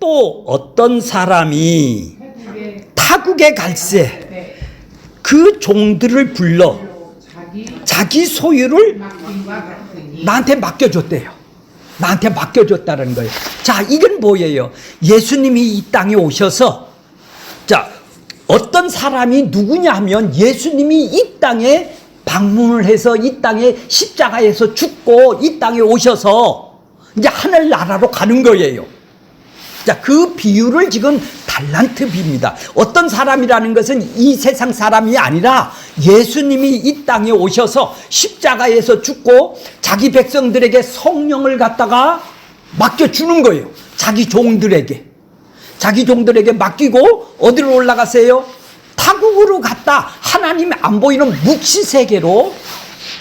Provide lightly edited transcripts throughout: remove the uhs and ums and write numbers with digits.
또 어떤 사람이 타국의 갈새 그 종들을 불러 자기 소유를 나한테 맡겨줬대요. 나한테 맡겨줬다는 거예요. 자, 이건 뭐예요? 예수님이 이 땅에 오셔서, 자, 어떤 사람이 누구냐 하면 예수님이 이 땅에 방문을 해서 이 땅에 십자가에서 죽고 이 땅에 오셔서 이제 하늘나라로 가는 거예요. 자, 그 비유를 지금 달란트 비입니다. 어떤 사람이라는 것은 이 세상 사람이 아니라 예수님이 이 땅에 오셔서 십자가에서 죽고 자기 백성들에게 성령을 갖다가 맡겨주는 거예요. 자기 종들에게 맡기고 어디로 올라가세요? 타국으로 갔다. 하나님 안 보이는 묵시세계로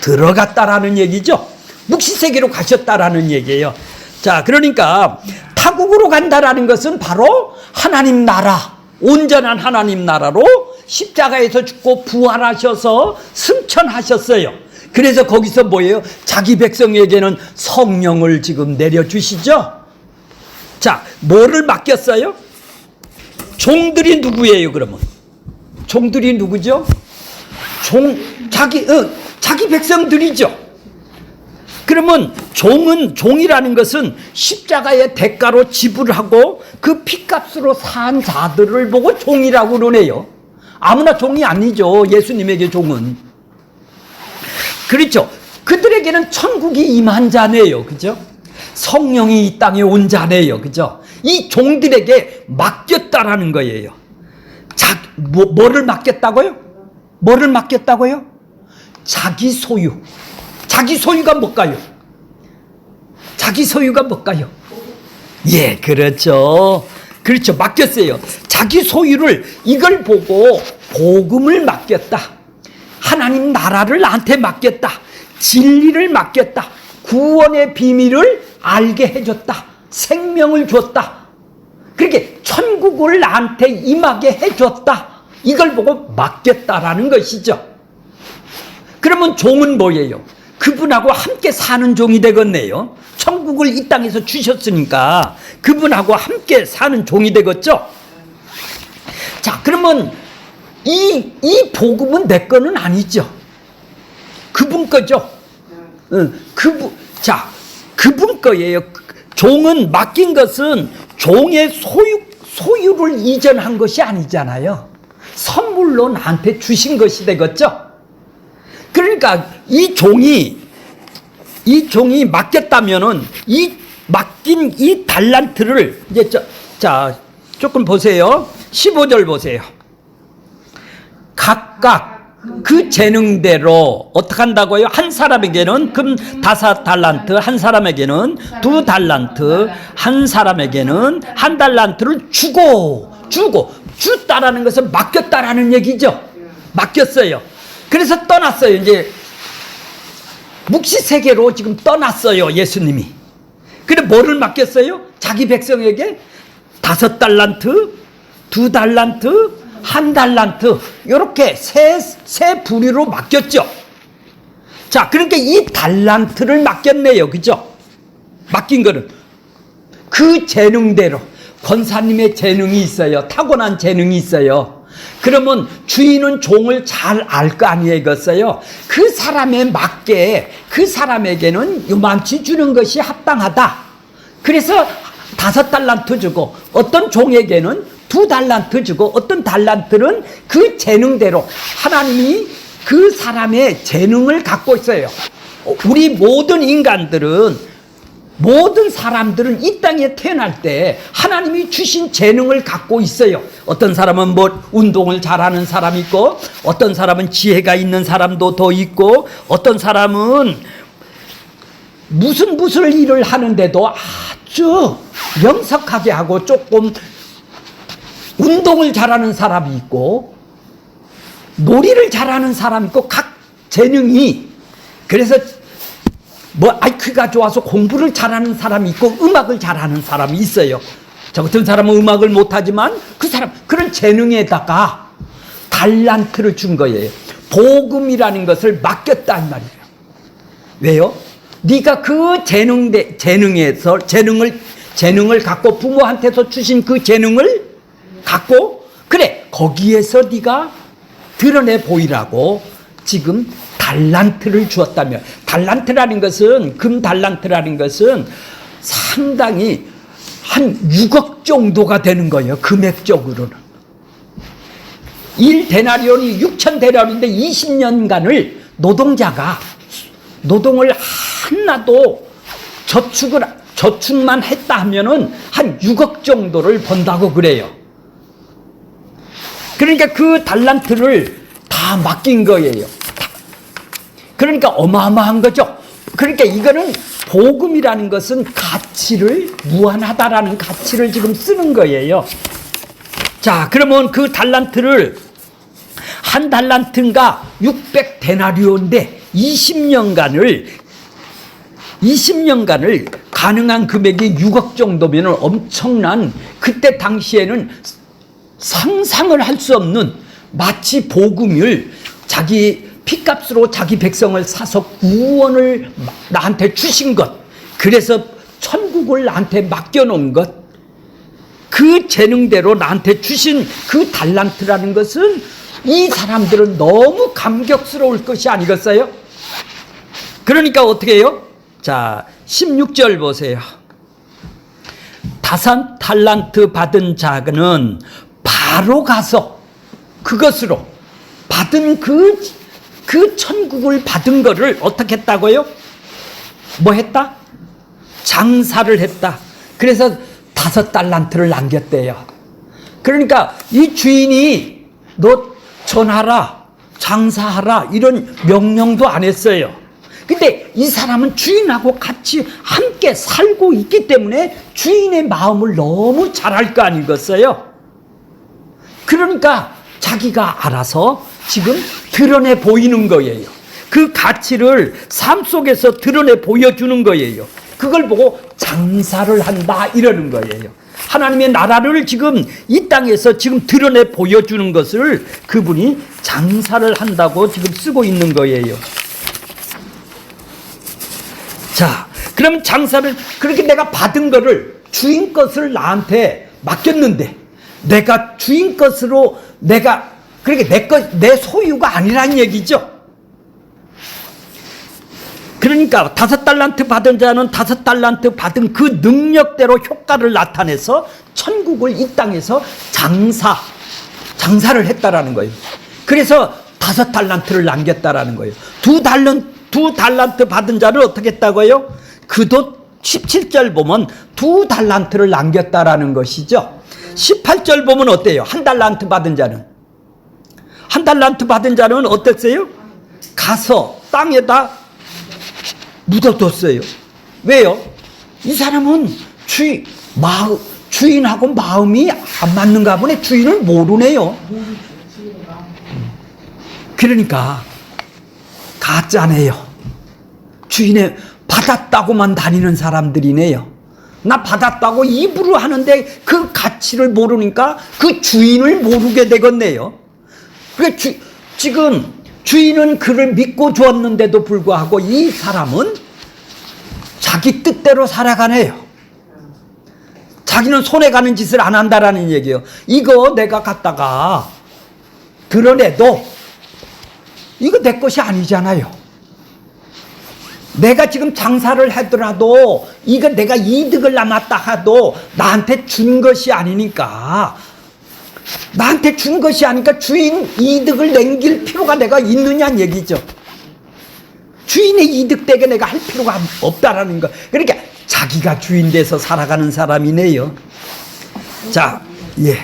들어갔다라는 얘기죠. 묵시세계로 가셨다라는 얘기예요. 자, 그러니까 타국으로 간다라는 것은 바로 하나님 나라, 온전한 하나님 나라로 십자가에서 죽고 부활하셔서 승천하셨어요. 그래서 거기서 뭐예요? 자기 백성에게는 성령을 지금 내려주시죠. 자, 뭐를 맡겼어요? 종들이 누구예요, 그러면? 종들이 누구죠? 자기 백성들이죠. 그러면 종이라는 것은 십자가의 대가로 지불하고 그 피값으로 산 자들을 보고 종이라고 그러네요. 아무나 종이 아니죠. 예수님에게 종은. 그렇죠. 그들에게는 천국이 임한 자네요. 그죠? 성령이 이 땅에 온 자네요. 그죠? 이 종들에게 맡겼다라는 거예요. 뭐를 맡겼다고요? 뭐를 맡겼다고요? 자기 소유. 자기 소유가 뭘까요? 자기 소유가 뭘까요? 예, 그렇죠. 그렇죠. 맡겼어요. 자기 소유를 이걸 보고 복음을 맡겼다. 하나님 나라를 나한테 맡겼다. 진리를 맡겼다. 구원의 비밀을 알게 해줬다. 생명을 줬다. 그렇게 천국을 나한테 임하게 해줬다. 이걸 보고 맡겼다라는 것이죠. 그러면 종은 뭐예요? 그분하고 함께 사는 종이 되겠네요. 천국을 이 땅에서 주셨으니까 그분하고 함께 사는 종이 되겠죠. 자, 그러면 이 복음은 내 거는 아니죠. 그분 거죠. 그분 거예요. 종은 맡긴 것은 종의 소유를 이전한 것이 아니잖아요. 선물로 나한테 주신 것이 되겠죠. 그러니까 이 종이 맡겼다면은 이 맡긴 이 달란트를 이제 조금 보세요. 15절 보세요. 각각 그 재능대로 어떻게 한다고요? 한 사람에게는 금 5달란트, 한 사람에게는 2달란트, 한 사람에게는 1달란트를 줬다라는 것은 맡겼다라는 얘기죠. 맡겼어요. 그래서 떠났어요. 이제 묵시세계로 지금 떠났어요. 예수님이. 그래 뭐를 맡겼어요? 자기 백성에게 5달란트, 2달란트, 1달란트 이렇게 세 부류로 맡겼죠. 자, 그러니까 이 달란트를 맡겼네요. 그죠? 맡긴 거는 그 재능대로 권사님의 재능이 있어요. 타고난 재능이 있어요. 그러면 주인은 종을 잘 알 거 아니겠어요? 그 사람에 맞게 그 사람에게는 요만치 주는 것이 합당하다. 그래서 5달란트 주고 어떤 종에게는 2달란트 주고 어떤 달란트는 그 재능대로 하나님이 그 사람의 재능을 갖고 있어요. 우리 모든 인간들은 모든 사람들은 이 땅에 태어날 때 하나님이 주신 재능을 갖고 있어요. 어떤 사람은 뭐 운동을 잘하는 사람이 있고 어떤 사람은 지혜가 있는 사람도 더 있고 어떤 사람은 무슨 일을 하는데도 아주 명석하게 하고 조금 운동을 잘하는 사람이 있고 놀이를 잘하는 사람이 있고 각 재능이 그래서 뭐 IQ가 좋아서 공부를 잘하는 사람이 있고 음악을 잘하는 사람이 있어요. 저 같은 사람은 음악을 못하지만 그 사람 그런 재능에다가 달란트를 준 거예요. 복음이라는 것을 맡겼다 이 말이에요. 왜요? 네가 그 재능에서 재능을 갖고 부모한테서 주신 그 재능을 갖고 그래 거기에서 네가 드러내 보이라고 지금 달란트를 주었다며. 달란트라는 것은 금 달란트라는 것은 상당히 한 6억 정도가 되는 거예요. 금액적으로는. 1데나리온이 6,000데나리온인데 20년간을 노동자가 노동을 하나도 저축만 했다 하면은 한 6억 정도를 번다고 그래요. 그러니까 그 달란트를 다 맡긴 거예요. 그러니까 어마어마한 거죠. 그러니까 이거는 복음이라는 것은 가치를 무한하다라는 가치를 지금 쓰는 거예요. 자, 그러면 그 달란트를 한 달란트가 600데나리온인데 20년간을 가능한 금액이 6억 정도면 엄청난 그때 당시에는 상상을 할 수 없는 마치 복음을 자기 피값으로 자기 백성을 사서 구원을 나한테 주신 것 그래서 천국을 나한테 맡겨놓은 것 그 재능대로 나한테 주신 그 달란트라는 것은 이 사람들은 너무 감격스러울 것이 아니겠어요? 그러니까 어떻게 해요? 자 16절 보세요. 5달란트 받은 자는 바로 가서 그것으로 받은 그 천국을 받은 거를 어떻게 했다고요? 뭐 했다? 장사를 했다. 그래서 5달란트를 남겼대요. 그러니까 이 주인이 너 전하라, 장사하라 이런 명령도 안 했어요. 근데 이 사람은 주인하고 같이 함께 살고 있기 때문에 주인의 마음을 너무 잘 알 거 아니겠어요? 그러니까 자기가 알아서 지금 드러내 보이는 거예요. 그 가치를 삶 속에서 드러내 보여주는 거예요. 그걸 보고 장사를 한다 이러는 거예요. 하나님의 나라를 지금 이 땅에서 지금 드러내 보여주는 것을 그분이 장사를 한다고 지금 쓰고 있는 거예요. 자, 그럼 장사를 그렇게 내가 받은 거를 주인 것을 나한테 맡겼는데 내가 주인 것으로 내가 그렇게 내 소유가 아니란 얘기죠. 그러니까 5달란트 받은 자는 5달란트 받은 그 능력대로 효과를 나타내서 천국을 이 땅에서 장사를 했다라는 거예요. 그래서 5달란트를 남겼다라는 거예요. 2달란트 받은 자를 어떻게 했다고요? 그도 17절 보면 2달란트를 남겼다라는 것이죠. 18절 보면 어때요? 1달란트 받은 자는 1달란트 받은 자는 어땠어요? 가서 땅에다 묻어뒀어요. 왜요? 이 사람은 주인하고 마음이 안 맞는가 보네. 주인을 모르네요. 그러니까 가짜네요. 주인의 받았다고만 다니는 사람들이네요. 나 받았다고 입으로 하는데 그 가치를 모르니까 그 주인을 모르게 되겠네요. 그러니까 지금 주인은 그를 믿고 주었는데도 불구하고 이 사람은 자기 뜻대로 살아가네요. 자기는 손에 가는 짓을 안 한다라는 얘기예요. 이거 내가 갖다가 드러내도 이거 내 것이 아니잖아요. 내가 지금 장사를 하더라도 이거 내가 이득을 남았다 하도 나한테 준 것이 아니니까 나한테 준 것이 아니니까 주인 이득을 남길 필요가 내가 있느냐는 얘기죠. 주인의 이득되게 내가 할 필요가 없다라는 거. 그러니까 자기가 주인 돼서 살아가는 사람이네요. 자, 예.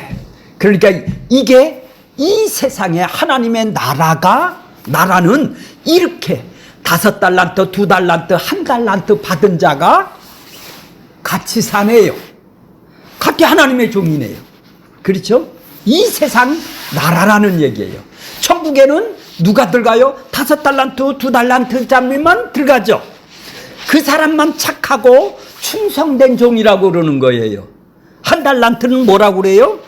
그러니까 이게 이 세상에 하나님의 나라는 이렇게 5달란트, 2달란트, 1달란트 받은 자가 같이 사네요. 같이 하나님의 종이네요. 그렇죠? 이 세상 나라라는 얘기예요. 천국에는 누가 들어가요? 5달란트, 2달란트짜리만 들어가죠. 그 사람만 착하고 충성된 종이라고 그러는 거예요. 1달란트는 뭐라고 그래요?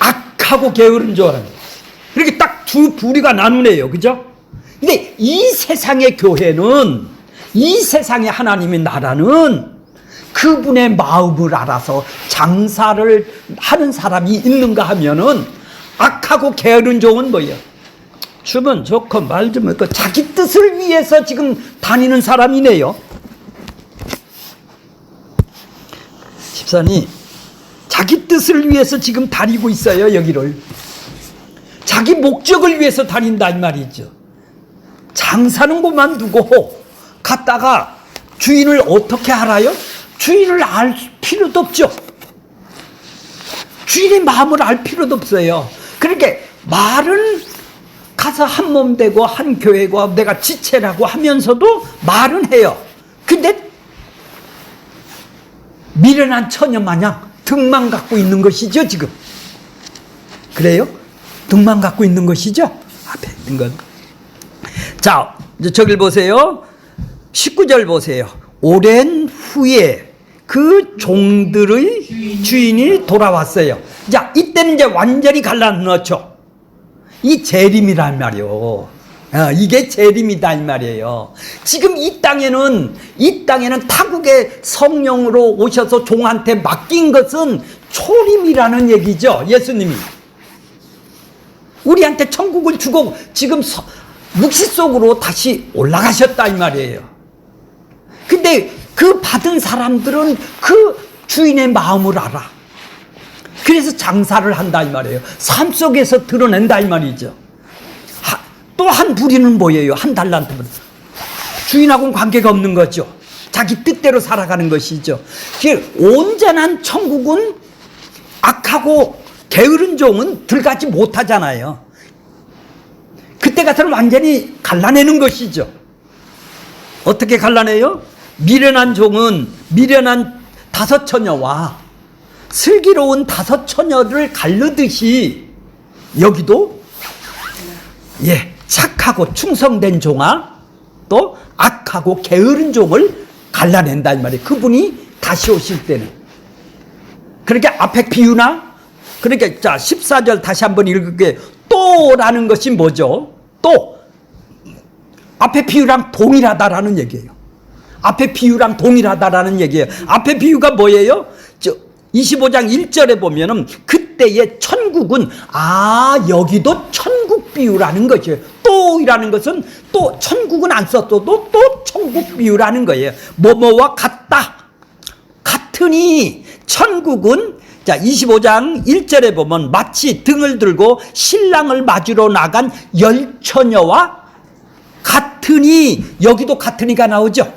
악하고 게으른 줄 알아요. 이렇게 딱 두 부류가 나누네요. 그죠? 근데 이 세상의 교회는, 이 세상의 하나님의 나라는 그 그분의 마음을 알아서 장사를 하는 사람이 있는가 하면은 악하고 게으른 종은 뭐예요? 주면 좋고 말 좀 하고 자기 뜻을 위해서 지금 다니는 사람이네요. 집사님, 자기 뜻을 위해서 지금 다니고 있어요. 여기를 자기 목적을 위해서 다닌다 이 말이죠. 장사는 것만 두고 갔다가 주인을 어떻게 알아요? 주인을 알 필요도 없죠. 주인의 마음을 알 필요도 없어요. 그러니까 말은 가서 한 몸 되고 한 교회고 내가 지체라고 하면서도 말은 해요. 근데 미련한 처녀 마냥 등만 갖고 있는 것이죠 지금. 그래요? 등만 갖고 있는 것이죠. 앞에 있는 건. 자, 이제 저길 보세요. 19절 보세요. 오랜 후에 그 종들의 주인이 돌아왔어요. 자, 이때는 이제 완전히 갈라놓죠. 이 재림이란 말이요. 이게 재림이다 이 말이에요. 지금 이 땅에는 타국의 성령으로 오셔서 종한테 맡긴 것은 초림이라는 얘기죠. 예수님이 우리한테 천국을 주고 지금 묵시 속으로 다시 올라가셨다 이 말이에요. 근데 그 받은 사람들은 그 주인의 마음을 알아. 그래서 장사를 한다 이 말이에요. 삶 속에서 드러낸다 이 말이죠. 또 한 부리는 뭐예요? 한 달란트는 주인하고는 관계가 없는 거죠. 자기 뜻대로 살아가는 것이죠. 온전한 천국은 악하고 게으른 종은 들어가지 못하잖아요. 그때 가서는 완전히 갈라내는 것이죠. 어떻게 갈라내요? 미련한 종은 미련한 다섯 처녀와 슬기로운 다섯 처녀를 갈르듯이 여기도 착하고 충성된 종아 또 악하고 게으른 종을 갈라낸다 이 말이에요. 그분이 다시 오실 때는. 그러니까 앞에 비유나 그러니까 자 14절 다시 한번 읽을게요. 또라는 것이 뭐죠? 또 앞에 비유랑 동일하다라는 얘기예요. 앞에 비유랑 동일하다라는 얘기예요. 앞에 비유가 뭐예요? 25장 1절에 보면은 그때의 천국은 여기도 천국 비유라는 것이에요. 또이라는 것은 또 천국은 안 썼어도 또 천국 비유라는 거예요. 뭐뭐와 같다. 같으니 천국은 자 25장 1절에 보면 마치 등을 들고 신랑을 맞으러 나간 열처녀와 같으니 여기도 같으니가 나오죠.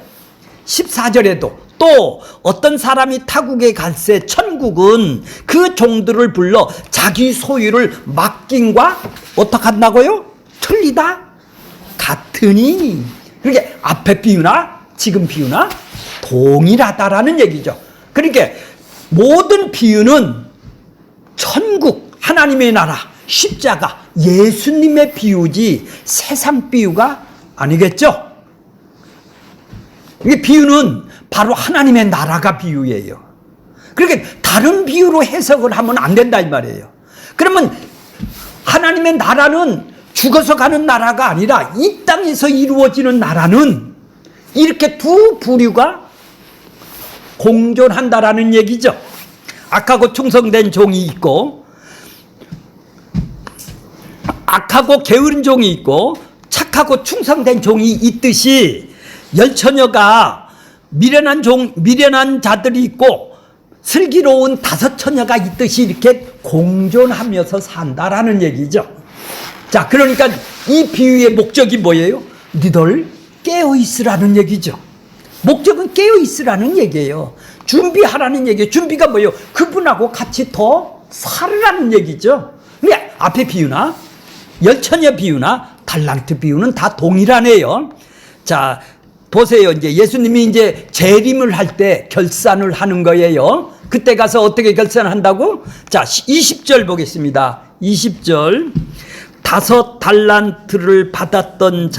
14절에도 또 어떤 사람이 타국에 갈새 천국은 그 종들을 불러 자기 소유를 맡긴과 어떻게 한다고요? 틀리다 같으니. 그러니까 앞에 비유나 지금 비유나 동일하다라는 얘기죠. 그러니까 모든 비유는 천국 하나님의 나라 십자가 예수님의 비유지 세상 비유가 아니겠죠. 이게 비유는 바로 하나님의 나라가 비유예요. 그러니까 다른 비유로 해석을 하면 안 된다 이 말이에요. 그러면 하나님의 나라는 죽어서 가는 나라가 아니라 이 땅에서 이루어지는 나라는 이렇게 두 부류가 공존한다라는 얘기죠. 악하고 충성된 종이 있고 악하고 게으른 종이 있고 착하고 충성된 종이 있듯이 열처녀가 미련한 자들이 있고 슬기로운 다섯 처녀가 있듯이 이렇게 공존하면서 산다라는 얘기죠. 자, 그러니까 이 비유의 목적이 뭐예요? 너희들 깨어있으라는 얘기죠. 목적은 깨어있으라는 얘기예요. 준비하라는 얘기예요. 준비가 뭐예요? 그분하고 같이 더 살으라는 얘기죠. 근데 앞에 비유나 열처녀 비유나 달란트 비유는 다 동일하네요. 자, 보세요. 이제 예수님이 이제 재림을 할 때 결산을 하는 거예요. 그때 가서 어떻게 결산을 한다고? 자, 20절 보겠습니다. 20절. 5 달란트를 받았던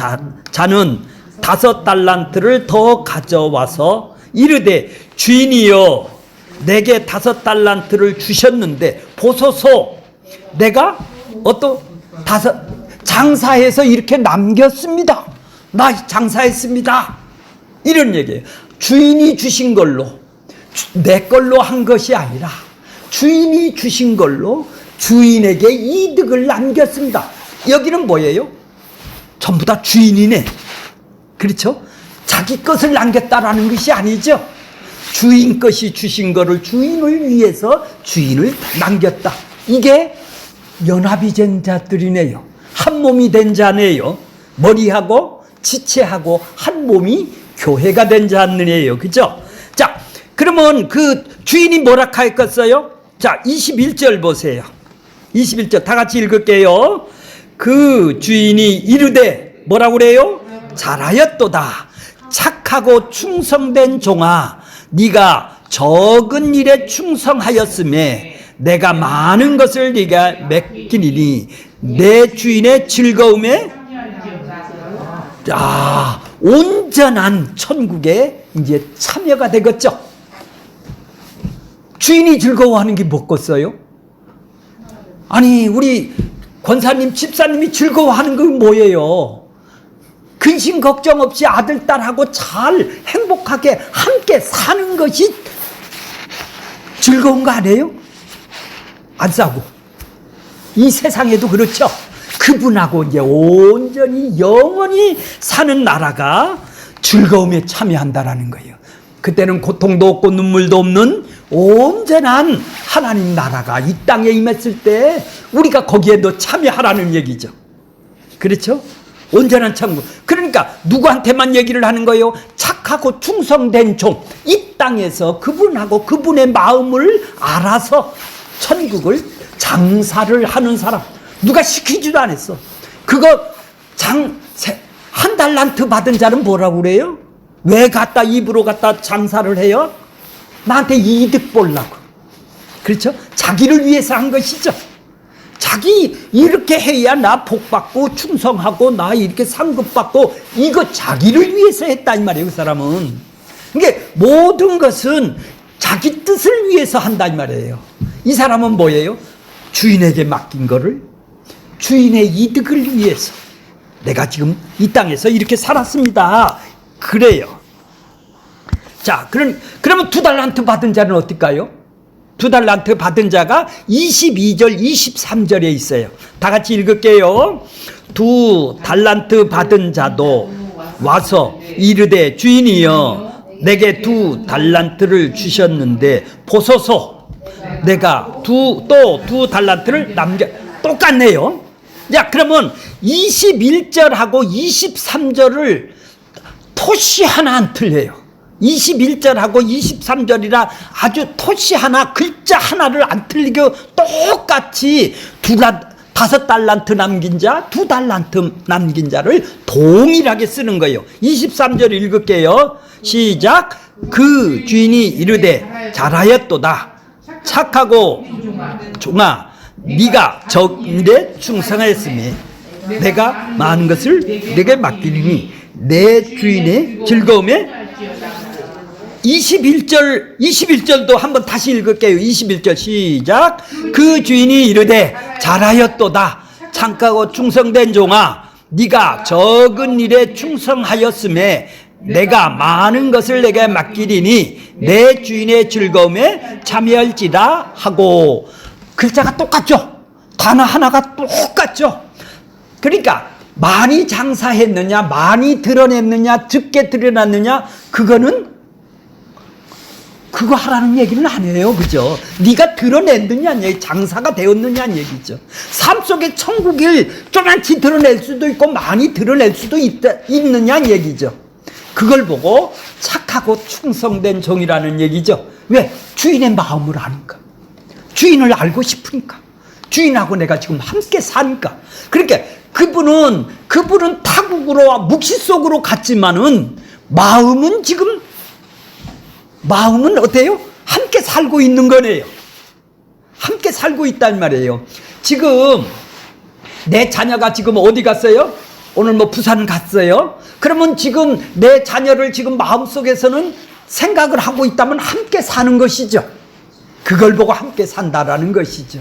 자는 5 달란트를 더 가져와서 이르되 주인이여 내게 5 달란트를 주셨는데 보소서 내가 장사해서 이렇게 남겼습니다. 나 장사했습니다. 이런 얘기예요. 주인이 주신 걸로 내 걸로 한 것이 아니라 주인이 주신 걸로 주인에게 이득을 남겼습니다. 여기는 뭐예요? 전부 다 주인이네. 그렇죠? 자기 것을 남겼다라는 것이 아니죠. 주인 것이 주신 거를 주인을 위해서 주인을 남겼다. 이게 연합이 된 자들이네요. 한 몸이 된 자네요. 머리하고 지체하고 한 몸이 교회가 된 자네요. 그죠? 자, 그러면 그 주인이 뭐라 하였겠어요? 자, 21절 보세요. 21절 다 같이 읽을게요. 그 주인이 이르되 뭐라고 그래요? 잘하였도다. 착하고 충성된 종아, 네가 적은 일에 충성하였음에 내가 많은 것을 네가 맡기리니 내 주인의 즐거움에 온전한 천국에 이제 참여가 되겠죠. 주인이 즐거워하는 게 뭐겠어요? 아니, 우리 권사님, 집사님이 즐거워하는 건 뭐예요? 근심 걱정 없이 아들, 딸하고 잘 행복하게 함께 사는 것이 즐거운 거 아니에요? 안 싸고. 이 세상에도 그렇죠. 그분하고 이제 온전히 영원히 사는 나라가 즐거움에 참여한다라는 거예요. 그때는 고통도 없고 눈물도 없는 온전한 하나님 나라가 이 땅에 임했을 때 우리가 거기에도 참여하라는 얘기죠. 그렇죠? 온전한 천국. 그러니까 누구한테만 얘기를 하는 거예요? 착하고 충성된 종. 이 땅에서 그분하고 그분의 마음을 알아서 천국을 장사를 하는 사람. 누가 시키지도 않았어. 그거 한 달란트 받은 자는 뭐라고 그래요? 왜 갖다 입으로 갖다 장사를 해요? 나한테 이득 보려고. 그렇죠? 자기를 위해서 한 것이죠. 자기 이렇게 해야 나 복받고 충성하고 나 이렇게 상급받고 이거 자기를 위해서 했다 이 말이에요. 그 사람은. 그러니까 모든 것은 자기 뜻을 위해서 한다 이 말이에요. 이 사람은 뭐예요? 주인에게 맡긴 거를 주인의 이득을 위해서 내가 지금 이 땅에서 이렇게 살았습니다. 그래요. 자, 그러면 2달란트 받은 자는 어떨까요? 2달란트 받은 자가 22절, 23절에 있어요. 다 같이 읽을게요. 2달란트 받은 자도 와서 이르되 주인이여 내게 2달란트를 주셨는데 보소서 내가 또 2달란트를 똑같네요. 자, 그러면 21절하고 23절을 토시 하나 안 틀려요. 21절하고 23절이라 아주 토시 하나, 글자 하나를 안 틀리게 똑같이 5달란트 남긴 자, 2달란트 남긴 자를 동일하게 쓰는 거예요. 23절 읽을게요. 시작. 그 주인이 이르되 잘하였도다. 착하고 종아, 네가 적일에 충성하였으니 내가 많은 것을 내게 맡기리니 내 주인의 즐거움에 21절도 한번 다시 읽을게요. 21절 시작. 그 주인이 이르되 잘하였도다. 착하고 충성된 종아, 네가 적은 일에 충성하였음에 내가 많은 것을 내게 맡기리니 내 주인의 즐거움에 참여할지다 하고. 글자가 똑같죠? 단어 하나가 똑같죠? 그러니까 많이 장사했느냐, 많이 드러냈느냐, 적게 드러났느냐, 그거 하라는 얘기는 아니에요. 그죠? 네가 드러냈느냐는 얘기, 장사가 되었느냐는 얘기죠. 삶 속에 천국을 조금씩 드러낼 수도 있고 많이 드러낼 수도 있느냐는 얘기죠. 그걸 보고 착하고 충성된 종이라는 얘기죠. 왜? 주인의 마음을 아니까. 주인을 알고 싶으니까. 주인하고 내가 지금 함께 사니까. 그러니까 그분은 타국으로 묵시 속으로 갔지만은 마음은 어때요? 함께 살고 있는 거네요. 함께 살고 있단 말이에요. 지금 내 자녀가 지금 어디 갔어요? 오늘 뭐 부산 갔어요? 그러면 지금 내 자녀를 지금 마음속에서는 생각을 하고 있다면 함께 사는 것이죠. 그걸 보고 함께 산다라는 것이죠.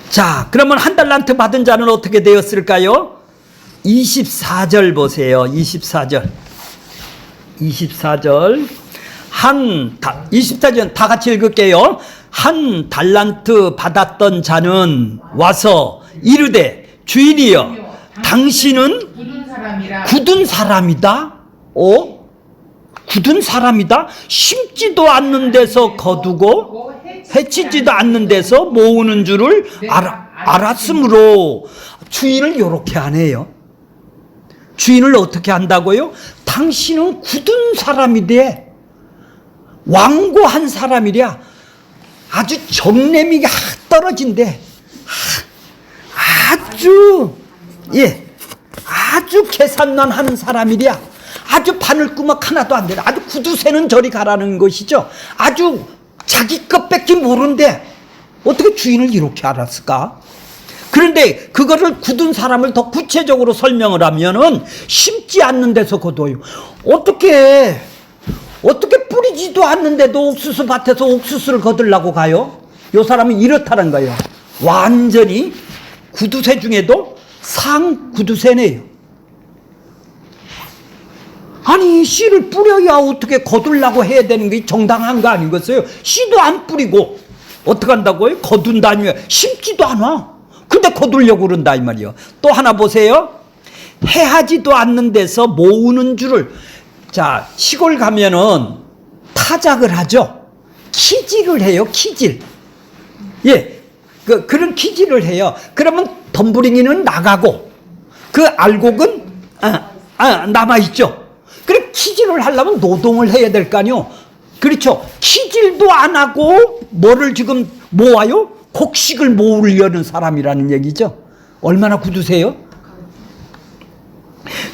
자, 그러면 1달란트 받은 자는 어떻게 되었을까요? 24절 보세요. 24절. 한 24절 다 같이 읽을게요. 한 달란트 받았던 자는 와서 이르되 주인이여 당신은 굳은 사람이다. 굳은 사람이다. 심지도 않는 데서 거두고 해치지도 않는 데서 모으는 줄을 알았으므로 주인을 이렇게 하네요. 주인을 어떻게 한다고요? 당신은 굳은 사람이래. 완고한 사람이랴. 아주 정내미가 떨어진대. 아주 계산난 하는 사람이랴. 아주 바늘구멍 하나도 안 되라. 아주 구두쇠는 저리 가라는 것이죠. 아주 자기 것밖에 모른대. 어떻게 주인을 이렇게 알았을까? 그런데 그거를 굳은 사람을 더 구체적으로 설명을 하면은 심지 않는 데서 거둬요. 어떻게 뿌리지도 않는데도 옥수수 밭에서 옥수수를 거들라고 가요? 요 사람은 이렇다는 거예요. 완전히 구두쇠 중에도 상구두쇠네요. 아니 씨를 뿌려야 어떻게 거둘라고 해야 되는 게 정당한 거 아니겠어요? 씨도 안 뿌리고 어떻게 한다고요? 거둔다니 심지도 않아. 근데 거두려고 그런다 이 말이요. 또 하나 보세요. 해하지도 않는 데서 모으는 줄을. 자, 시골 가면은 타작을 하죠. 키질을 해요. 키질. 예, 그런 키질을 해요. 그러면 덤부링이는 나가고 그 알곡은 남아있죠. 그래 키질을 하려면 노동을 해야 될 거 아니요. 그렇죠. 키질도 안 하고 뭐를 지금 모아요? 곡식을 모으려는 사람이라는 얘기죠. 얼마나 굳으세요?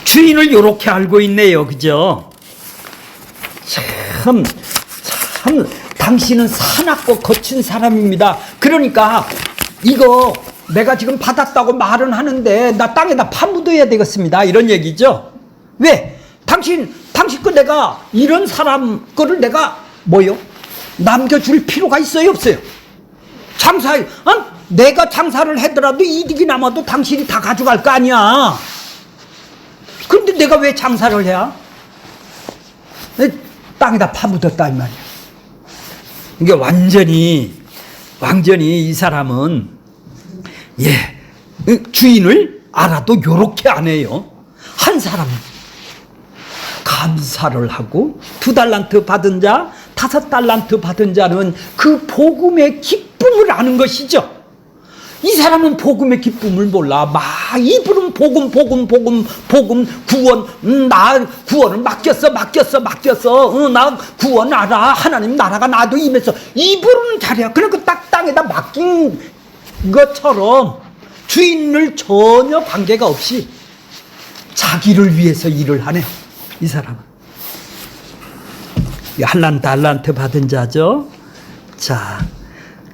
주인을 이렇게 알고 있네요. 그죠? 참 당신은 사납고 거친 사람입니다. 그러니까 이거 내가 지금 받았다고 말은 하는데 나 땅에다 파묻어야 되겠습니다. 이런 얘기죠. 왜? 당신 거 내가 이런 사람 거를 내가 남겨줄 필요가 있어요? 없어요? 내가 장사를 하더라도 이득이 남아도 당신이 다 가져갈 거 아니야. 그런데 내가 왜 장사를 해야? 땅에다 파묻었다 이 말이야. 이게 완전히 이 사람은 주인을 알아도 요렇게 안 해요. 한 사람 감사를 하고 2달란트 받은 자, 5달란트 받은 자는 그 복음의 기쁨을 아는 것이죠. 이 사람은 복음의 기쁨을 몰라. 입으로는 복음, 구원, 나 구원을 맡겼어. 나 구원 알아. 하나님 나라가 나도 임해서. 입으로는 잘해. 그러니까 딱 땅에다 맡긴 것처럼 주인을 전혀 관계가 없이 자기를 위해서 일을 하네. 이 사람은. 한 달란트 받은 자죠. 자,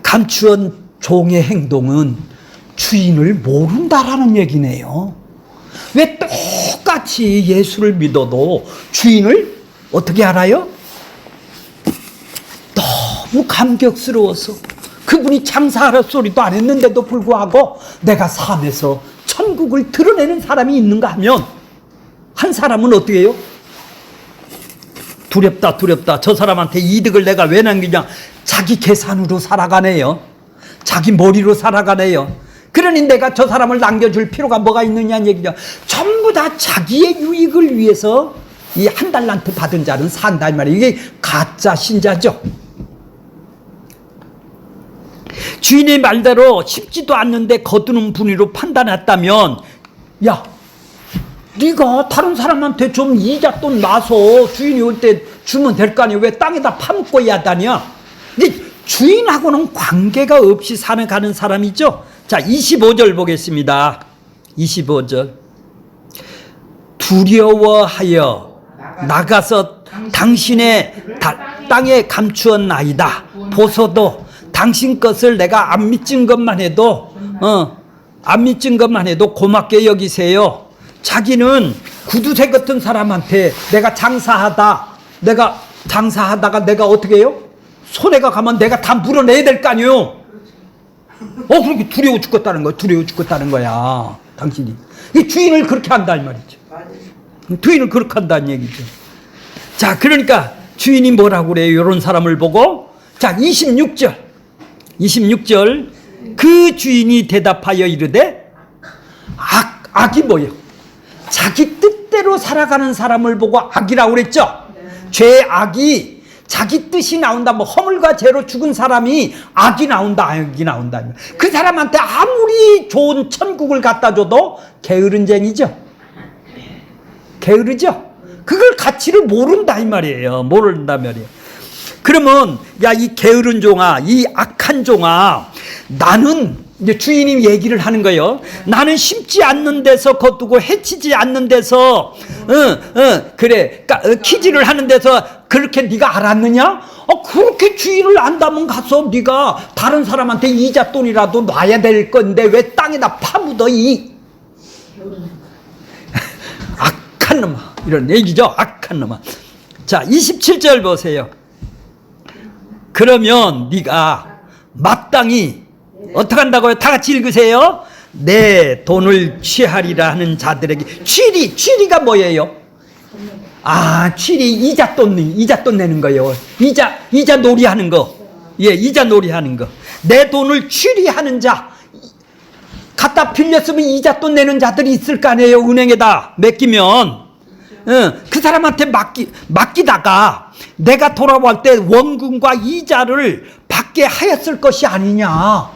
감추한 종의 행동은 주인을 모른다라는 얘기네요. 왜 똑같이 예수를 믿어도 주인을 어떻게 알아요? 너무 감격스러워서 그분이 장사하라 소리도 안 했는데도 불구하고 내가 삶에서 천국을 드러내는 사람이 있는가 하면 한 사람은 어떻게 해요? 두렵다. 저 사람한테 이득을 내가 왜 남기냐? 자기 계산으로 살아가네요. 자기 머리로 살아가네요. 그러니 내가 저 사람을 남겨줄 필요가 뭐가 있느냐는 얘기죠. 전부 다 자기의 유익을 위해서 이 1달란트 받은 자는 산다 이 말이에요. 이게 가짜 신자죠. 주인의 말대로 쉽지도 않는데 거두는 분위로 판단했다면, 야, 네가 다른 사람한테 좀 이자 돈 나서 주인이 올 때 주면 될 거 아니야. 왜 땅에다 파묻고 야다냐? 근데 주인하고는 관계가 없이 살아가는 사람이죠. 자, 25절 보겠습니다. 25절. 두려워하여 나가서 당신의 땅에 감추었나이다. 보소도 당신 것을 내가 안 믿진 것만 해도 고맙게 여기세요. 자기는 구두쇠 같은 사람한테 내가 장사하다가 내가 어떻게 해요? 손해가 가면 내가 다 물어내야 될 거 아니에요. 그렇게 두려워 죽겠다는 거야. 당신이. 이 주인을 그렇게 한다 이 말이죠. 주인을 그렇게 한다는 얘기죠. 자, 그러니까 주인이 뭐라고 그래요? 이런 사람을 보고. 자, 26절. 26절. 그 주인이 대답하여 이르되, 악이 뭐예요? 자기 뜻대로 살아가는 사람을 보고 악이라고 그랬죠? 죄의 악이 자기 뜻이 나온다. 뭐 허물과 죄로 죽은 사람이 악이 나온다. 악이 나온다. 그 사람한테 아무리 좋은 천국을 갖다 줘도 게으른쟁이죠. 게으르죠. 그걸 가치를 모른다 이 말이에요. 모른다 말이에요. 그러면 야, 이 게으른 종아, 이 악한 종아, 나는 이제 주인이 얘기를 하는 거예요. 나는 심지 않는 데서 거두고 해치지 않는 데서 그래 키질을 하는 데서 그렇게 네가 알았느냐? 그렇게 주인을 안다면 가서 네가 다른 사람한테 이잣돈이라도 놔야 될 건데 왜 땅에다 파묻어 이 악한 놈아, 이런 얘기죠. 악한 놈아. 자, 27절 보세요. 그러면 네가 마땅히 어떻게 한다고요? 다 같이 읽으세요. 내 돈을 취하리라 하는 자들에게. 취리가 뭐예요? 취리 이잣돈 내는 거예요. 이자 놀이하는 거. 예, 이자 놀이하는 거. 내 돈을 취리하는 자, 갖다 빌렸으면 이잣돈 내는 자들이 있을 거 아니에요. 은행에다 맡기면. 그 사람한테 맡기다가 내가 돌아올 때 원금과 이자를 받게 하였을 것이 아니냐.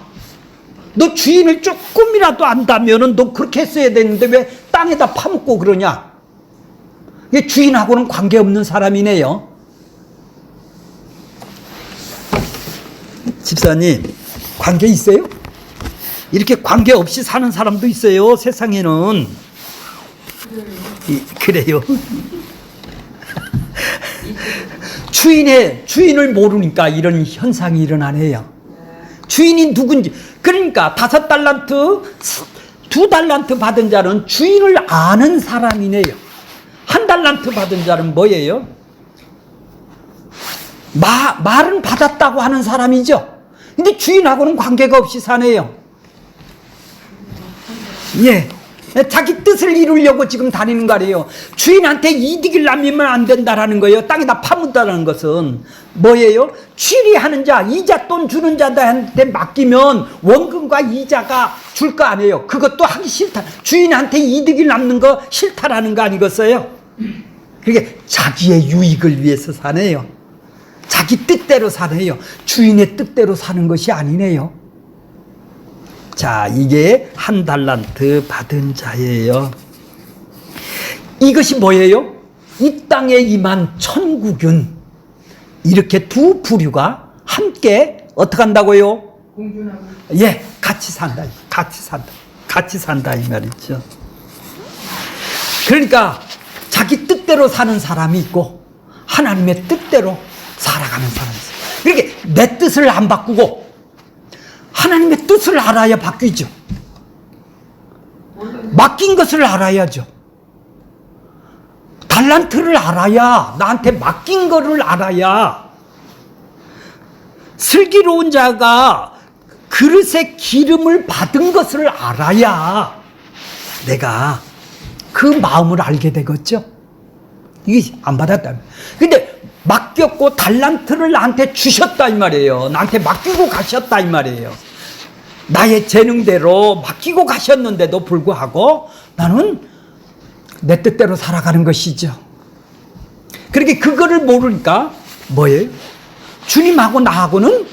너 주인을 조금이라도 안다면은 너 그렇게 했어야 되는데 왜 땅에다 파묻고 그러냐. 이게 주인하고는 관계없는 사람이네요. 집사님, 관계 있어요? 이렇게 관계없이 사는 사람도 있어요. 세상에는. 그래요. 주인을 모르니까 이런 현상이 일어나네요. 주인이 누군지. 그러니까 5달란트, 2달란트 받은 자는 주인을 아는 사람이네요. 1달란트 받은 자는 뭐예요? 말은 받았다고 하는 사람이죠. 근데 주인하고는 관계가 없이 사네요. 예. 자기 뜻을 이루려고 지금 다니는 거예요. 주인한테 이득을 남기면 안 된다라는 거예요. 땅에다 파묻다라는 것은 뭐예요? 취리하는 자, 이자돈 주는 자들한테 맡기면 원금과 이자가 줄 거 아니에요. 그것도 하기 싫다. 주인한테 이득을 남는 거 싫다라는 거 아니겠어요? 그게 자기의 유익을 위해서 사네요. 자기 뜻대로 사네요. 주인의 뜻대로 사는 것이 아니네요. 자, 이게 1달란트 받은 자예요. 이것이 뭐예요? 이 땅에 임한 천국은 이렇게 두 부류가 함께 어떻게 한다고요? 공존하고. 예, 같이 산다. 같이 산다 이 말이죠. 그러니까 자기 뜻대로 사는 사람이 있고 하나님의 뜻대로 살아가는 사람이 있어요. 그렇게 내 뜻을 안 바꾸고 하나님의 뜻을 알아야 바뀌죠. 맡긴 것을 알아야죠. 달란트를 알아야, 나한테 맡긴 거를 알아야, 슬기로운 자가 그릇에 기름을 받은 것을 알아야 내가 그 마음을 알게 되겠죠. 이게 안 받았다면. 근데 맡겼고 달란트를 나한테 주셨다 이 말이에요. 나한테 맡기고 가셨다 이 말이에요. 나의 재능대로 맡기고 가셨는데도 불구하고 나는 내 뜻대로 살아가는 것이죠. 그렇게 그거를 모르니까 뭐예요? 주님하고 나하고는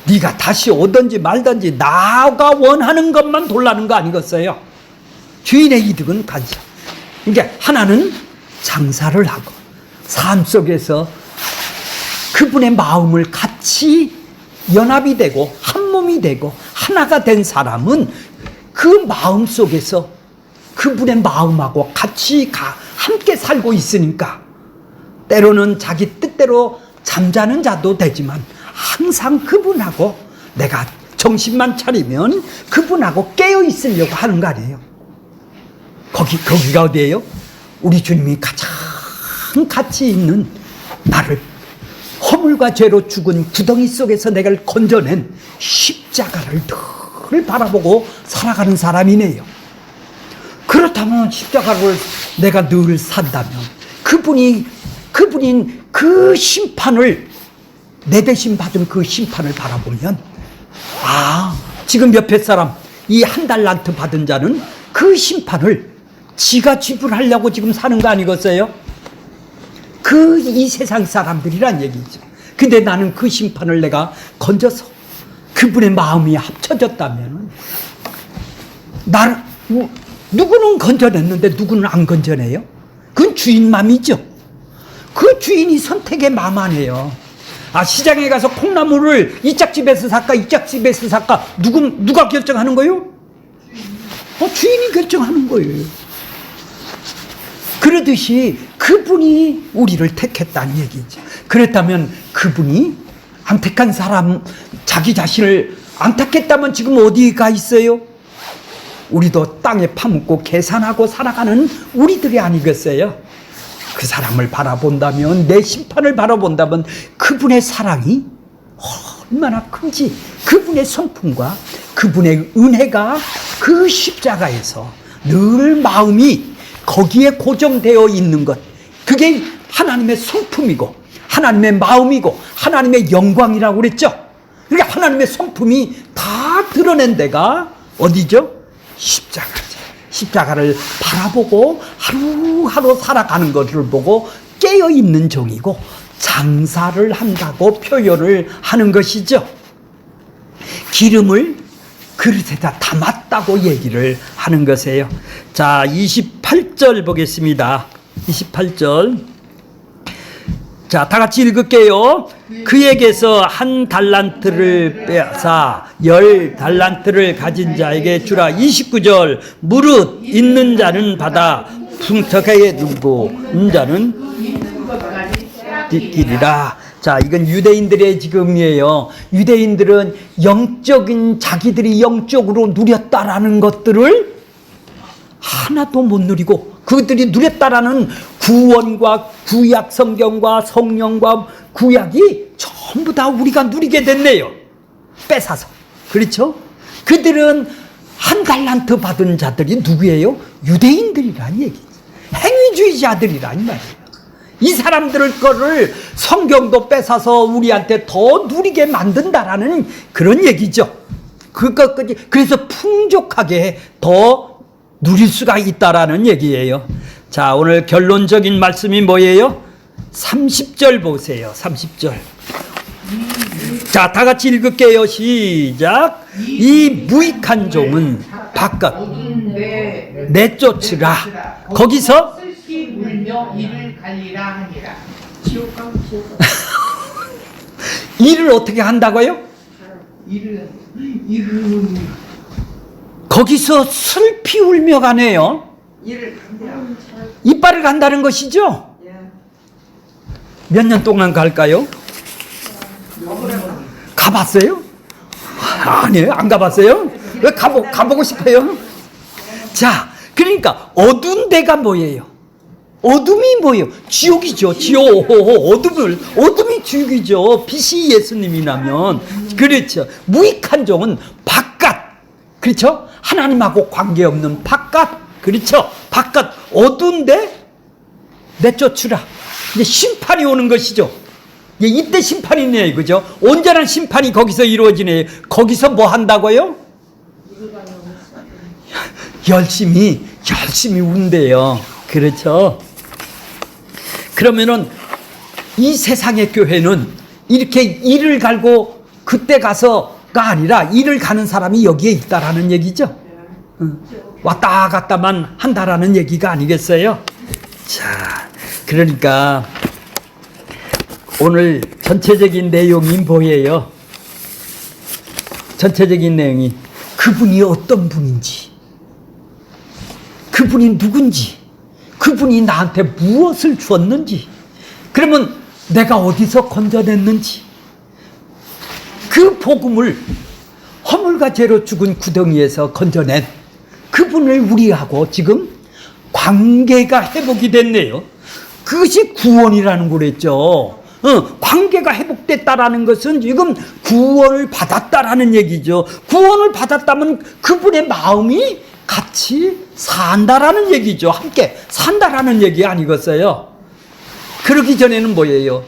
네가 다시 오든지 말든지 나가 원하는 것만 돌라는 거 아니겠어요? 주인의 이득은 가죠. 그러니까 하나는 장사를 하고 삶 속에서 그분의 마음을 같이 연합이 되고 한 몸이 되고 하나가 된 사람은 그 마음 속에서 그분의 마음하고 같이 함께 살고 있으니까 때로는 자기 뜻대로 잠자는 자도 되지만 항상 그분하고 내가 정신만 차리면 그분하고 깨어 있으려고 하는 거 아니에요. 거기가 어디예요? 우리 주님이 가장 가치 있는 나를 허물과 죄로 죽은 구덩이 속에서 내가 건져낸 십자가를 늘 바라보고 살아가는 사람이네요. 그렇다면 십자가를 내가 늘 산다면 그분이 그 심판을, 내 대신 받은 그 심판을 바라보면, 아, 지금 옆에 사람, 이 한 달란트 받은 자는 그 심판을 지가 지불하려고 지금 사는 거 아니겠어요? 이 세상 사람들이란 얘기죠. 근데 나는 그 심판을 내가 건져서 그분의 마음이 합쳐졌다면, 누구는 건져냈는데 누구는 안 건져내요? 그건 주인 맘이죠. 그 주인이 선택의 맘 아니에요. 아, 시장에 가서 콩나물을 이 짝집에서 살까 이 짝집에서 살까 누가 결정하는 거예요? 주인이 결정하는 거예요. 그러듯이 그분이 우리를 택했다는 얘기죠. 그랬다면 그분이 안 택한 사람, 자기 자신을 안 택했다면 지금 어디에 가 있어요? 우리도 땅에 파묻고 계산하고 살아가는 우리들이 아니겠어요? 그 사람을 바라본다면, 내 심판을 바라본다면 그분의 사랑이 얼마나 큰지, 그분의 성품과 그분의 은혜가 그 십자가에서 늘 마음이 거기에 고정되어 있는 것, 그게 하나님의 성품이고 하나님의 마음이고 하나님의 영광이라고 그랬죠. 그러니까 하나님의 성품이 다 드러낸 데가 어디죠? 십자가죠. 십자가를 바라보고 하루하루 살아가는 것을 보고 깨어있는 종이고 장사를 한다고 표현을 하는 것이죠. 기름을 그릇에다 담았다고 얘기를 하는 것이에요. 자, 28절 보겠습니다. 28절. 자, 다 같이 읽을게요. 그에게서 한 달란트를 빼앗아 10달란트를 가진 자에게 주라. 29절. 무릇 있는 자는 받아 풍족하게 두고 있는 자는 띠끼리라. 자, 이건 유대인들의 지금이에요. 유대인들은 자기들이 영적으로 누렸다라는 것들을 하나도 못 누리고, 그들이 누렸다라는 구원과 구약 성경과 성령과 구약이 전부 다 우리가 누리게 됐네요. 뺏어서. 그렇죠? 그들은 한 달란트 받은 자들이 누구예요? 유대인들이란 얘기죠. 행위주의자들이란 말이에요. 이 사람들 거를 성경도 뺏어서 우리한테 더 누리게 만든다라는 그런 얘기죠. 그래서 풍족하게 더 누릴 수가 있다라는 얘기예요. 자, 오늘 결론적인 말씀이 뭐예요? 30절 보세요. 30절. 자, 다 같이 읽을게요. 시작. 이 무익한 종은 바깥 내쫓으라. 거기서 울며 이를 갈리라 하니라. 일을 어떻게 한다고요? 이를 거기서 슬피 울며 가네요. 이빨을 간다는 것이죠? 몇 년 동안 갈까요? 가봤어요? 아니에요, 안 가봤어요? 왜 가보고 싶어요? 자, 그러니까 어두운 데가 뭐예요? 어둠이 뭐예요? 지옥이죠. 지옥. 어둠이 지옥이죠. 빛이 예수님이라면. 그렇죠. 무익한 종은 바깥. 그렇죠? 하나님하고 관계없는 바깥. 그렇죠? 바깥 어두운데 내쫓으라. 이제 심판이 오는 것이죠. 이때 심판이네요. 그죠? 온전한 심판이 거기서 이루어지네요. 거기서 뭐 한다고요? 열심히 운대요. 그렇죠? 그러면은 이 세상의 교회는 이렇게 일을 갈고 그때 가서가 아니라 일을 가는 사람이 여기에 있다라는 얘기죠. 왔다 갔다만 한다라는 얘기가 아니겠어요? 자, 그러니까 오늘 전체적인 내용이 뭐예요? 전체적인 내용이 그분이 어떤 분인지, 그분이 누군지, 그분이 나한테 무엇을 주었는지, 그러면 내가 어디서 건져냈는지, 그 복음을 허물과 죄로 죽은 구덩이에서 건져낸 그분을 우리하고 지금 관계가 회복이 됐네요. 그것이 구원이라는 거랬죠. 관계가 회복됐다라는 것은 지금 구원을 받았다라는 얘기죠. 구원을 받았다면 그분의 마음이 같이 산다라는 얘기죠. 함께 산다라는 얘기 아니겠어요? 그러기 전에는 뭐예요?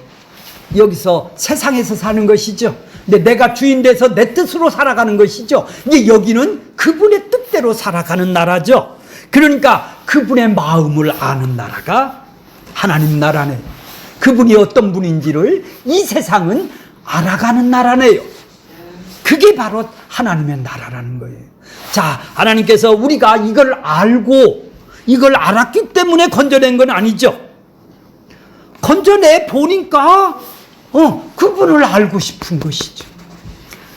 여기서 세상에서 사는 것이죠. 근데 내가 주인 돼서 내 뜻으로 살아가는 것이죠. 이제 여기는 그분의 뜻대로 살아가는 나라죠. 그러니까 그분의 마음을 아는 나라가 하나님 나라네요. 그분이 어떤 분인지를 이 세상은 알아가는 나라네요. 그게 바로 하나님의 나라라는 거예요. 자, 하나님께서 우리가 이걸 알고 이걸 알았기 때문에 건져낸 건 아니죠. 건져내 보니까 그분을 알고 싶은 것이죠.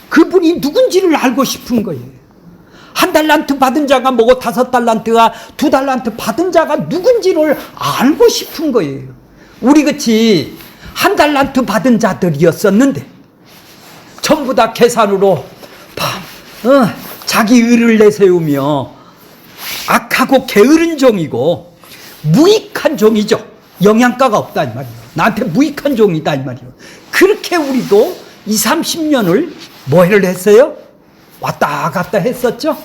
그분이 누군지를 알고 싶은 거예요. 1달란트 받은 자가 뭐고 5달란트가 2달란트 받은 자가 누군지를 알고 싶은 거예요. 우리 같이 1달란트 받은 자들이었었는데 전부 다 계산으로 자기 의를 내세우며 악하고 게으른 종이고 무익한 종이죠. 영양가가 없다 이 말이에요. 나한테 무익한 종이다 이 말이에요. 그렇게 우리도 20, 30년을 뭐를 했어요? 왔다 갔다 했었죠.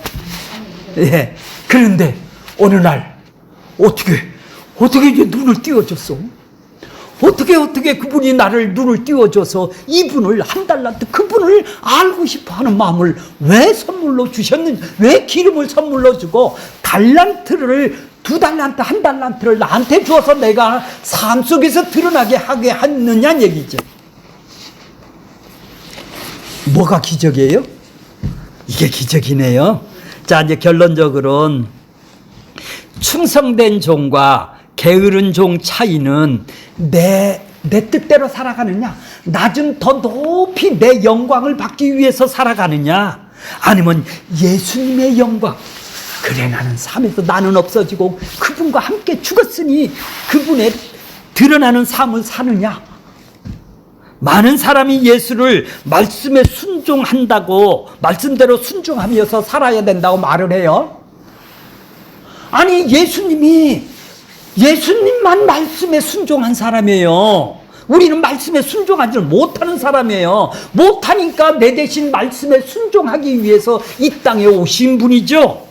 예. 그런데 어느 날 어떻게 이제 눈을 띄워줬어? 어떻게 그분이 나를 눈을 띄워줘서 이분을 1달란트 그분을 알고 싶어하는 마음을 왜 선물로 주셨는지, 왜 기름을 선물로 주고 달란트를 2달란트 1달란트를 나한테 주어서 내가 삶 속에서 드러나게 하게 했느냐는 얘기죠. 뭐가 기적이에요? 이게 기적이네요. 자, 이제 결론적으로는 충성된 종과 게으른 종 차이는 내 뜻대로 살아가느냐, 나 좀 더 높이 내 영광을 받기 위해서 살아가느냐, 아니면 예수님의 영광, 그래 나는 삶에서 나는 없어지고 그분과 함께 죽었으니 그분의 드러나는 삶을 사느냐. 많은 사람이 예수를 말씀에 순종한다고, 말씀대로 순종하면서 살아야 된다고 말을 해요. 아니, 예수님만 말씀에 순종한 사람이에요. 우리는 말씀에 순종하지 못하는 사람이에요. 못하니까 내 대신 말씀에 순종하기 위해서 이 땅에 오신 분이죠.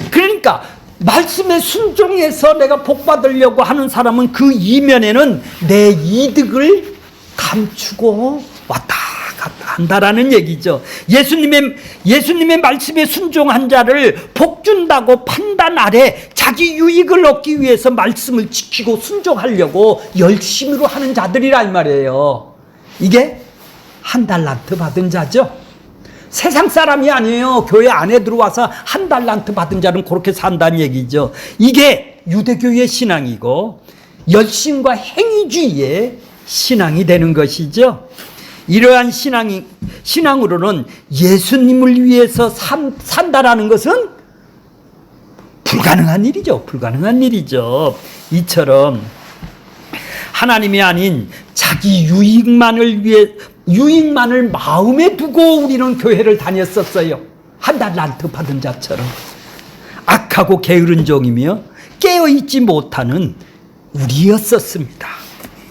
그러니까 말씀에 순종해서 내가 복 받으려고 하는 사람은 그 이면에는 내 이득을 감추고 왔다 갔다 한다라는 얘기죠. 예수님의 말씀에 순종한 자를 복 준다고 판단 아래 자기 유익을 얻기 위해서 말씀을 지키고 순종하려고 열심으로 하는 자들이라 이 말이에요. 이게 1달란트 받은 자죠. 세상 사람이 아니에요. 교회 안에 들어와서 1달란트 받은 자는 그렇게 산다는 얘기죠. 이게 유대교의 신앙이고 열심과 행위주의의 신앙이 되는 것이죠. 이러한 신앙으로는 예수님을 위해서 산다라는 것은 불가능한 일이죠. 이처럼 하나님이 아닌 자기 유익만을 마음에 두고 우리는 교회를 다녔었어요. 1달란트 받은 자처럼 악하고 게으른 종이며 깨어있지 못하는 우리였었습니다.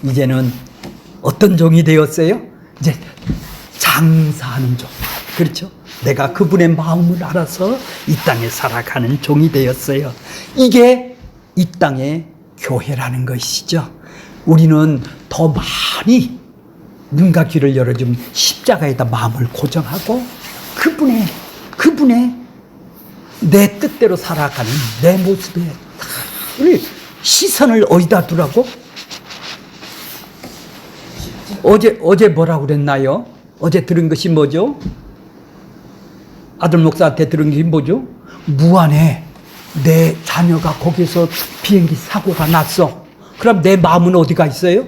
이제는 어떤 종이 되었어요? 이제 장사하는 종. 그렇죠? 내가 그분의 마음을 알아서 이 땅에 살아가는 종이 되었어요. 이게 이 땅의 교회라는 것이죠. 우리는 더 많이 눈과 귀를 열어주면 십자가에다 마음을 고정하고 그분의 내 뜻대로 살아가는 내 모습에 우리 시선을 어디다 두라고? 어제 뭐라고 그랬나요? 어제 들은 것이 뭐죠? 아들 목사한테 들은 게 뭐죠? 무안에 내 자녀가 거기서 비행기 사고가 났어. 그럼 내 마음은 어디가 있어요?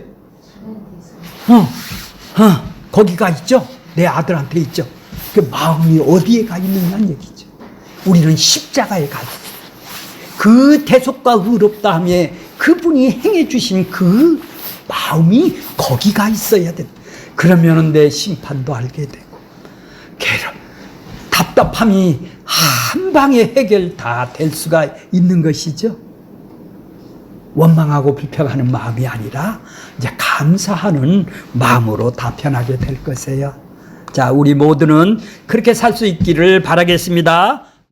거기가 있죠? 내 아들한테 있죠? 그 마음이 어디에 가 있느냐는 얘기죠. 우리는 십자가에 가 있어요. 그 대속과 의롭다함에 그분이 행해 주신 그 마음이 거기가 있어야 돼. 그러면은 내 심판도 알게 되고 답답함이 한 방에 해결 다 될 수가 있는 것이죠. 원망하고 불평하는 마음이 아니라 이제 감사하는 마음으로 다 변하게 될 것이에요. 자, 우리 모두는 그렇게 살 수 있기를 바라겠습니다.